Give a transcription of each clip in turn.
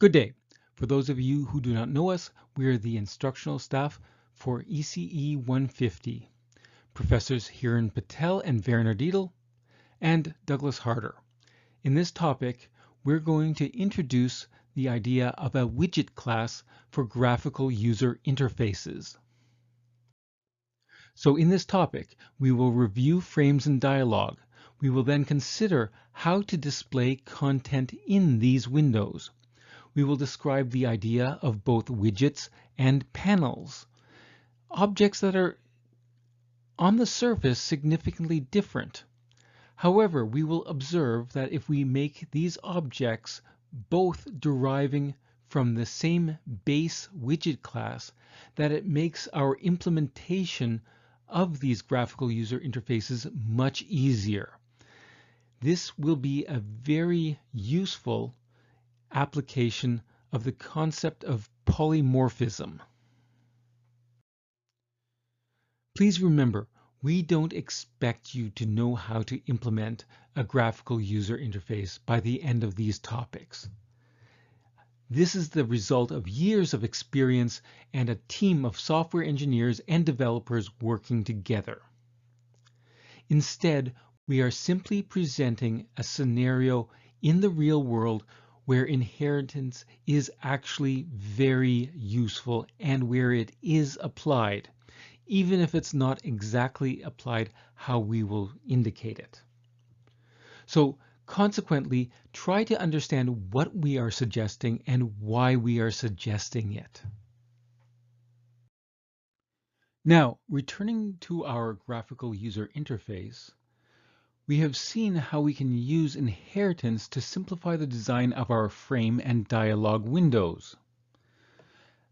Good day. For those of you who do not know us, we are the instructional staff for ECE 150. Professors Hiran Patel and Werner Dietl, and Douglas Harder. In this topic, we're going to introduce the idea of a widget class for graphical user interfaces. So in this topic, we will review frames and dialogue. We will then consider how to display content in these windows. We will describe the idea of both widgets and panels, objects that are on the surface significantly different. However, we will observe that if we make these objects both deriving from the same base widget class, that it makes our implementation of these graphical user interfaces much easier. This will be a very useful application of the concept of polymorphism. Please remember, we don't expect you to know how to implement a graphical user interface by the end of these topics. This is the result of years of experience and a team of software engineers and developers working together. Instead, we are simply presenting a scenario in the real world where inheritance is actually very useful and where it is applied, even if it's not exactly applied how we will indicate it. So consequently, try to understand what we are suggesting and why we are suggesting it. Now, returning to our graphical user interface, we have seen how we can use inheritance to simplify the design of our frame and dialog windows.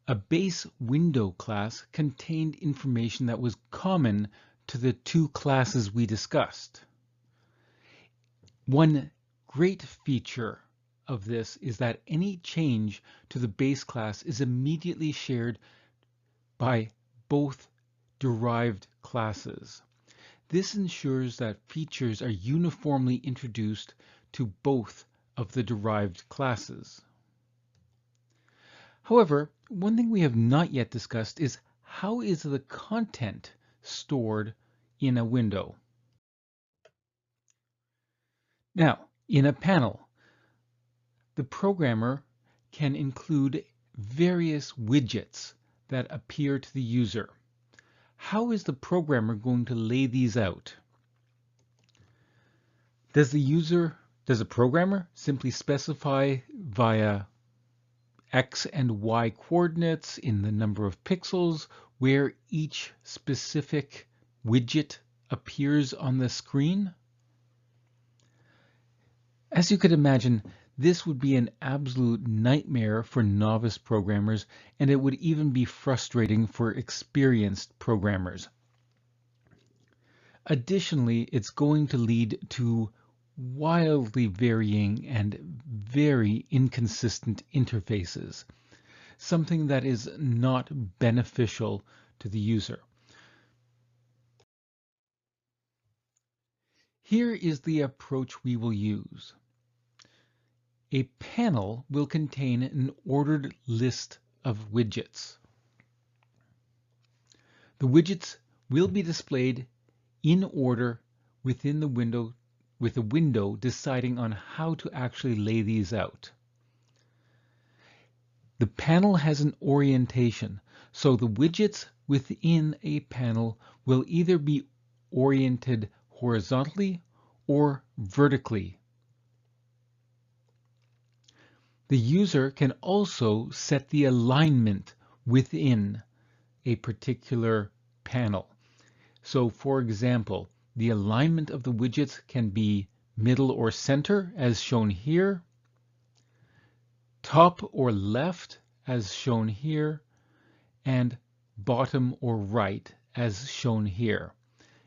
A base window class contained information that was common to the two classes we discussed. One great feature of this is that any change to the base class is immediately shared by both derived classes. This ensures that features are uniformly introduced to both of the derived classes. However, one thing we have not yet discussed is how is the content stored in a window. Now, in a panel, the programmer can include various widgets that appear to the user. How is the programmer going to lay these out? Does the programmer simply specify via X and Y coordinates in the number of pixels where each specific widget appears on the screen? As you could imagine, this would be an absolute nightmare for novice programmers, and it would even be frustrating for experienced programmers. Additionally, it's going to lead to wildly varying and very inconsistent interfaces, something that is not beneficial to the user. Here is the approach we will use. A panel will contain an ordered list of widgets. The widgets will be displayed in order within the window, with the window deciding on how to actually lay these out. The panel has an orientation, so the widgets within a panel will either be oriented horizontally or vertically. The user can also set the alignment within a particular panel. So for example, the alignment of the widgets can be middle or center as shown here, top or left as shown here, and bottom or right as shown here.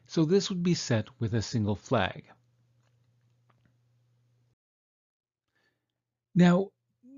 So this would be set with a single flag. Now,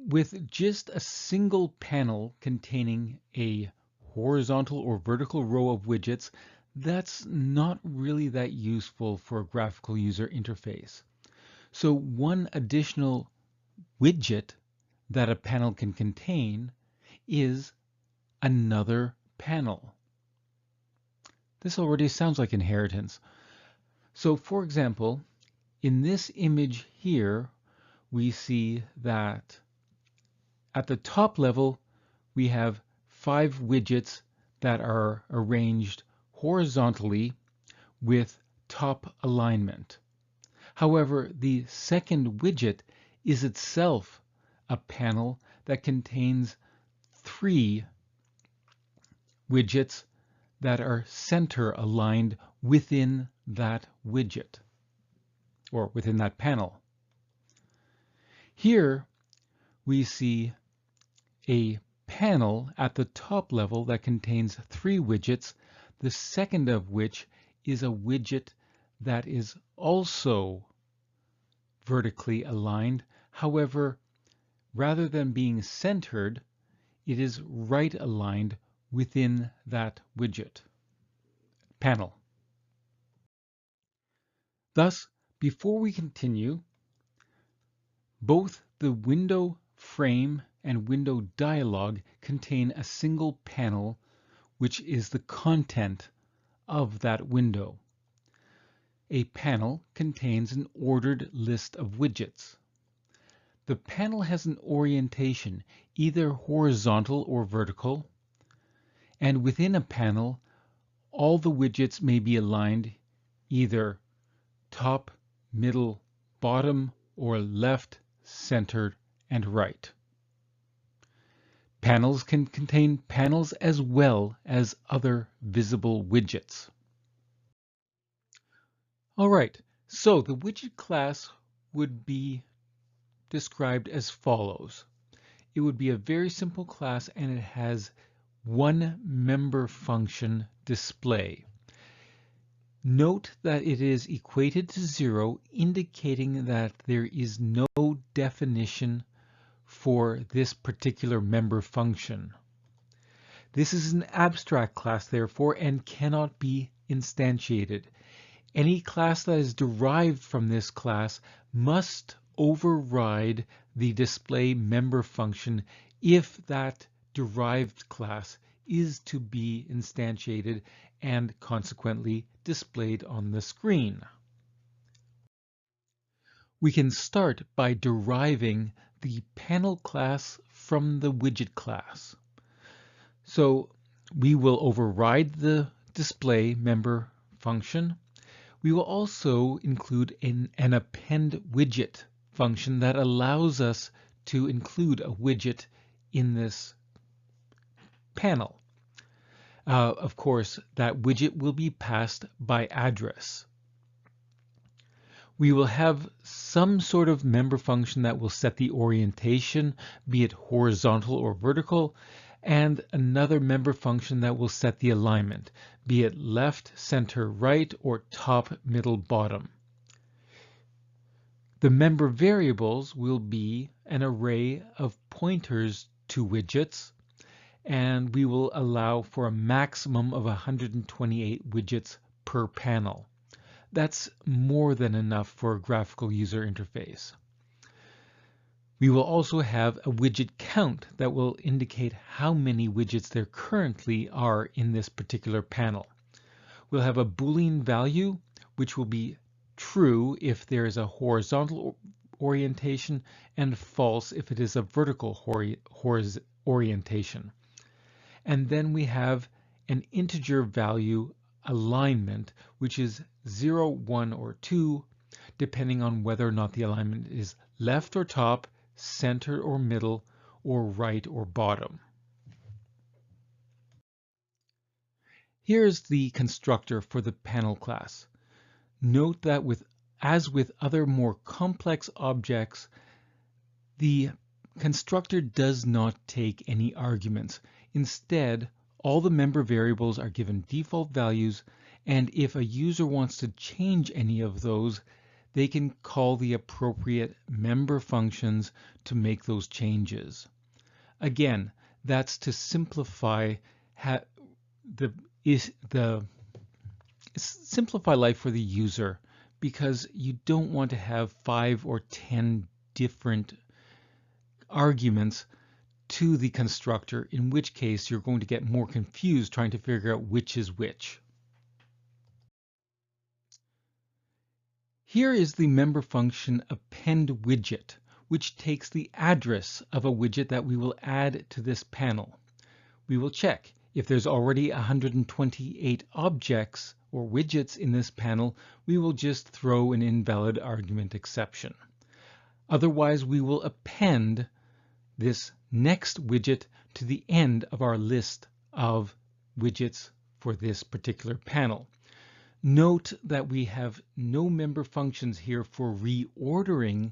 with just a single panel containing a horizontal or vertical row of widgets, that's not really that useful for a graphical user interface. So one additional widget that a panel can contain is another panel. This already sounds like inheritance. So for example, in this image here, we see that at the top level, we have 5 widgets that are arranged horizontally with top alignment. However, the second widget is itself a panel that contains 3 widgets that are center aligned within that widget or within that panel. Here we see a panel at the top level that contains 3 widgets, the second of which is a widget that is also vertically aligned. However, rather than being centered, it is right aligned within that widget panel. Thus, before we continue, both the window frame and window dialog contain a single panel, which is the content of that window. A panel contains an ordered list of widgets. The panel has an orientation, either horizontal or vertical, and within a panel, all the widgets may be aligned either top, middle, bottom, or left, center, and right. Panels can contain panels as well as other visible widgets. All right, so the widget class would be described as follows. It would be a very simple class, and it has one member function display. Note that it is equated to 0, indicating that there is no definition for this particular member function. This is an abstract class, therefore, and cannot be instantiated. Any class that is derived from this class must override the display member function if that derived class is to be instantiated and consequently displayed on the screen. We can start by deriving the panel class from the widget class. So we will override the display member function. We will also include an append widget function that allows us to include a widget in this panel. Of course, that widget will be passed by address. We will have some sort of member function that will set the orientation, be it horizontal or vertical, and another member function that will set the alignment, be it left, center, right, or top, middle, bottom. The member variables will be an array of pointers to widgets, and we will allow for a maximum of 128 widgets per panel. That's more than enough for a graphical user interface. We will also have a widget count that will indicate how many widgets there currently are in this particular panel. We'll have a Boolean value, which will be true if there is a horizontal orientation and false if it is a vertical orientation. And then we have an integer value alignment, which is 0, 1, or 2, depending on whether or not the alignment is left or top, center or middle, or right or bottom. Here's the constructor for the panel class. Note that as with other more complex objects, the constructor does not take any arguments. Instead, all the member variables are given default values, and if a user wants to change any of those, they can call the appropriate member functions to make those changes. Again, that's to simplify simplify life for the user, because you don't want to have 5 or 10 different arguments to the constructor, in which case you're going to get more confused trying to figure out which is which. Here is the member function append widget, which takes the address of a widget that we will add to this panel. We will check if there's already 128 objects or widgets in this panel. We will just throw an invalid argument exception. Otherwise, we will append this next widget to the end of our list of widgets for this particular panel. Note that we have no member functions here for reordering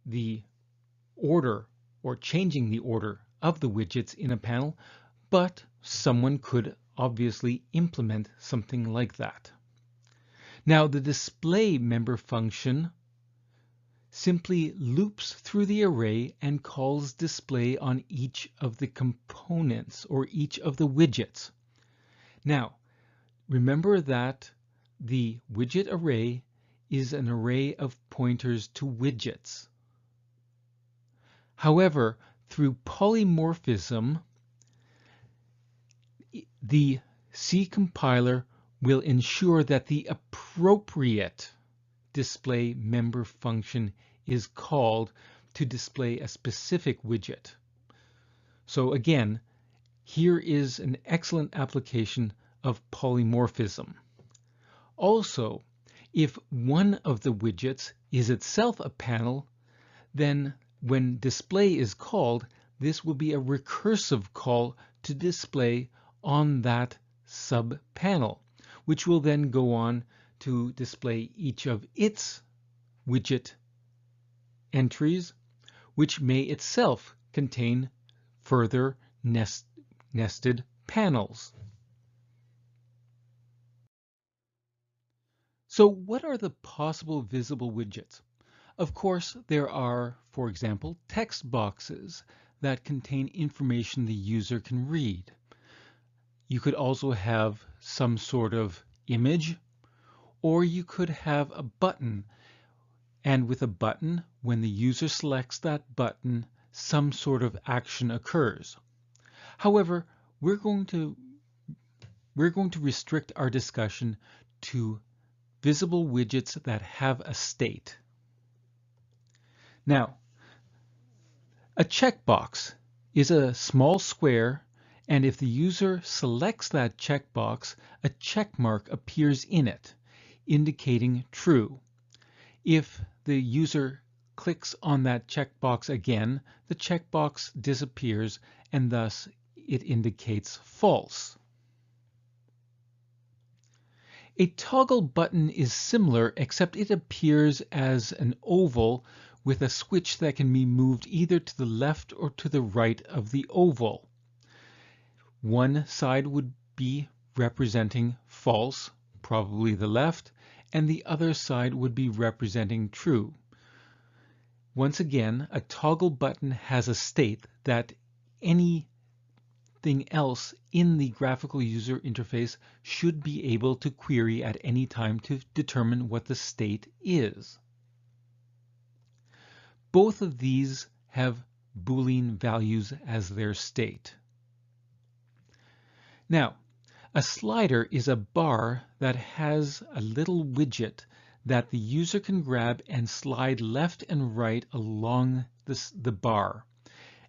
the order or changing the order of the widgets in a panel, but someone could obviously implement something like that. Now, the display member function simply loops through the array and calls display on each of the components or each of the widgets. Now, remember that the widget array is an array of pointers to widgets. However, through polymorphism, the C compiler will ensure that the appropriate display member function is called to display a specific widget. So again, here is an excellent application of polymorphism. Also, if one of the widgets is itself a panel, then when display is called, this will be a recursive call to display on that sub-panel, which will then go on to display each of its widget entries, which may itself contain further nested panels. So what are the possible visible widgets? Of course, there are, for example, text boxes that contain information the user can read. You could also have some sort of image, or you could have a button, and with a button, when the user selects that button, some sort of action occurs. However, we're going to restrict our discussion to visible widgets that have a state. Now, a checkbox is a small square, and if the user selects that checkbox, a check mark appears in it, indicating true. If the user clicks on that checkbox again, the checkbox disappears, and thus it indicates false. A toggle button is similar, except it appears as an oval with a switch that can be moved either to the left or to the right of the oval. One side would be representing false, probably the left, and the other side would be representing true. Once again, a toggle button has a state that anything else in the graphical user interface should be able to query at any time to determine what the state is. Both of these have Boolean values as their state. Now, a slider is a bar that has a little widget that the user can grab and slide left and right along the bar.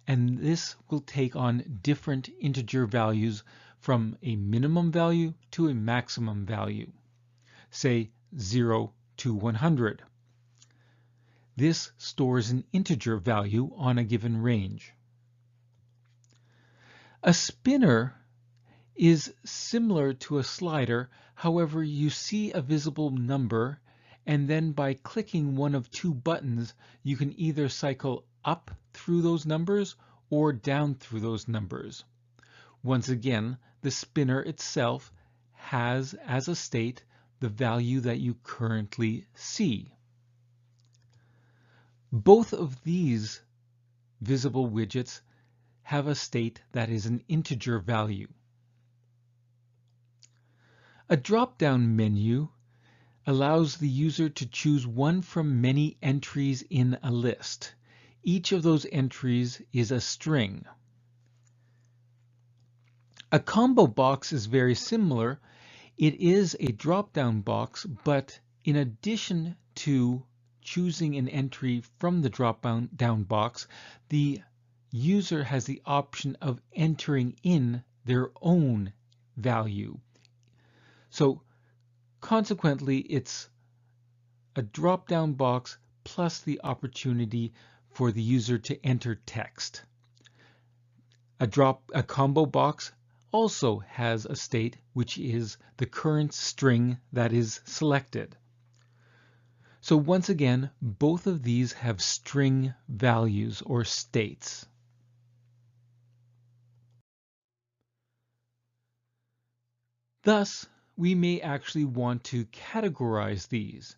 And this will take on different integer values from a minimum value to a maximum value, say 0 to 100. This stores an integer value on a given range. A spinner is similar to a slider, however, you see a visible number, and then by clicking one of two buttons, you can either cycle up through those numbers or down through those numbers. Once again, the spinner itself has as a state the value that you currently see. Both of these visible widgets have a state that is an integer value. A drop-down menu allows the user to choose one from many entries in a list. Each of those entries is a string. A combo box is very similar. It is a drop-down box, but in addition to choosing an entry from the drop-down box, the user has the option of entering in their own value. So consequently, it's a drop-down box plus the opportunity for the user to enter text. A combo box also has a state, which is the current string that is selected. So once again, both of these have string values or states. Thus, we may actually want to categorize these.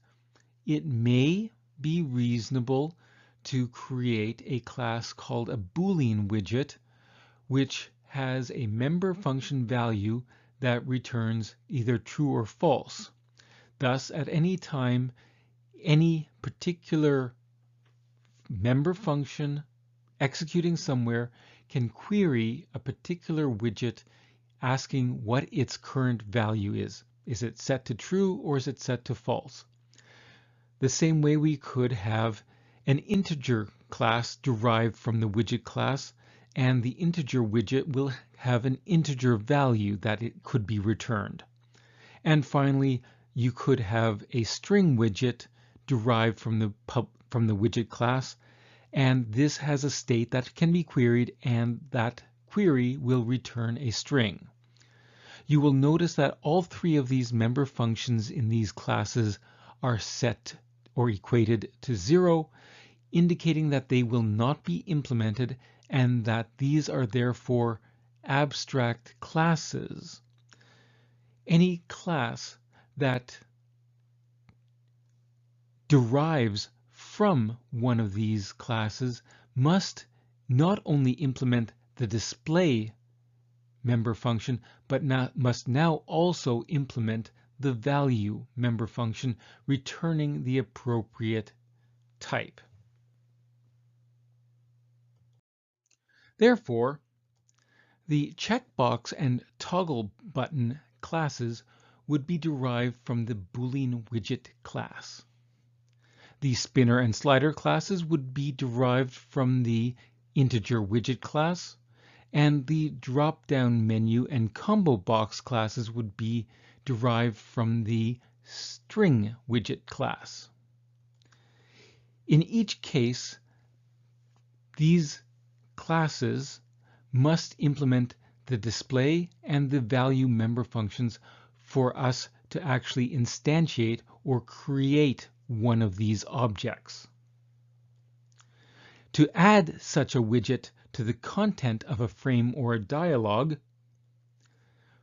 It may be reasonable to create a class called a Boolean widget, which has a member function value that returns either true or false. Thus, at any time, any particular member function executing somewhere can query a particular widget asking what its current value is. Is it set to true or is it set to false? The same way we could have an integer class derived from the widget class, and the integer widget will have an integer value that it could be returned. And finally, you could have a string widget derived from the widget class, and this has a state that can be queried, and that query will return a string. You will notice that all three of these member functions in these classes are set or equated to 0, indicating that they will not be implemented and that these are therefore abstract classes. Any class that derives from one of these classes must not only implement the display member function, but must now also implement the value member function, returning the appropriate type. Therefore, the checkbox and toggle button classes would be derived from the Boolean widget class. The spinner and slider classes would be derived from the integer widget class, and the drop-down menu and combo box classes would be derived from the string widget class. In each case, these classes must implement the display and the value member functions for us to actually instantiate or create one of these objects. To add such a widget to the content of a frame or a dialog,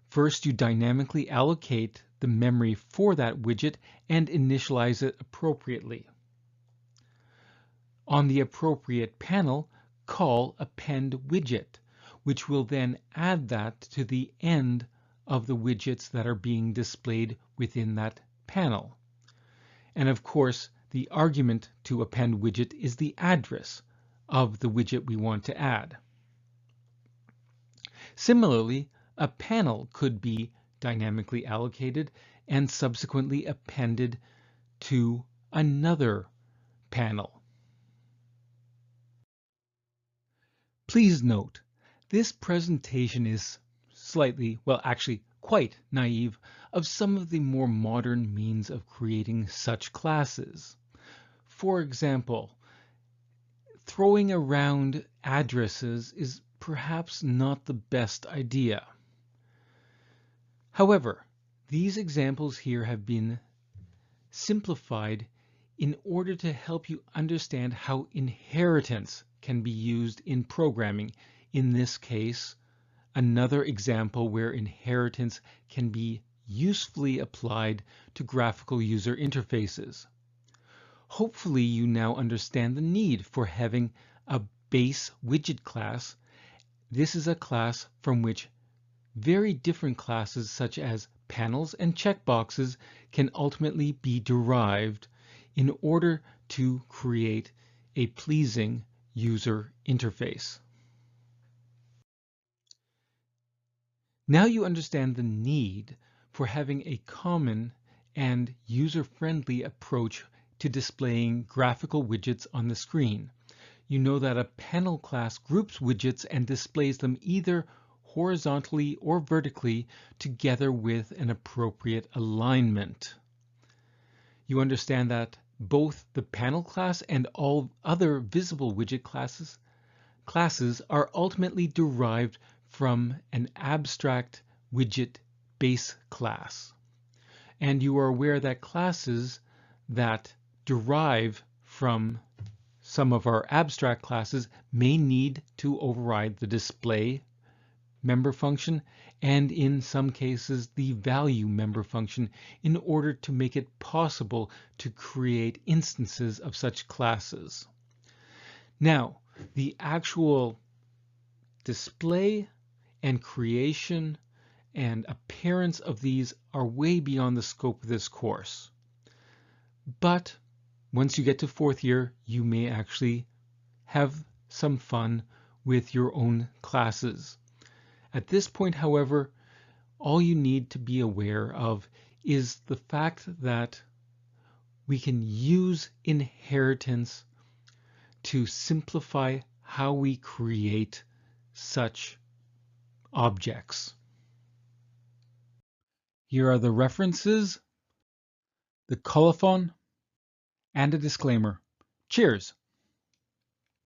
first you dynamically allocate the memory for that widget and initialize it appropriately. On the appropriate panel, call append widget, which will then add that to the end of the widgets that are being displayed within that panel. And of course, the argument to append widget is the address of the widget we want to add. Similarly, a panel could be dynamically allocated and subsequently appended to another panel. Please note, this presentation is slightly, well, actually quite naive of some of the more modern means of creating such classes. For example, throwing around addresses is perhaps not the best idea. However, these examples here have been simplified in order to help you understand how inheritance can be used in programming. In this case, another example where inheritance can be usefully applied to graphical user interfaces. Hopefully you now understand the need for having a base widget class. This is a class from which very different classes such as panels and checkboxes can ultimately be derived in order to create a pleasing user interface. Now you understand the need for having a common and user-friendly approach to displaying graphical widgets on the screen. You know that a panel class groups widgets and displays them either horizontally or vertically together with an appropriate alignment. You understand that both the panel class and all other visible widget classes are ultimately derived from an abstract widget base class. And you are aware that classes that derive from some of our abstract classes may need to override the display member function and in some cases the value member function in order to make it possible to create instances of such classes. Now, the actual display and creation and appearance of these are way beyond the scope of this course. But once you get to fourth year, you may actually have some fun with your own classes. At this point, however, all you need to be aware of is the fact that we can use inheritance to simplify how we create such objects. Here are the references, the colophon, and a disclaimer. Cheers!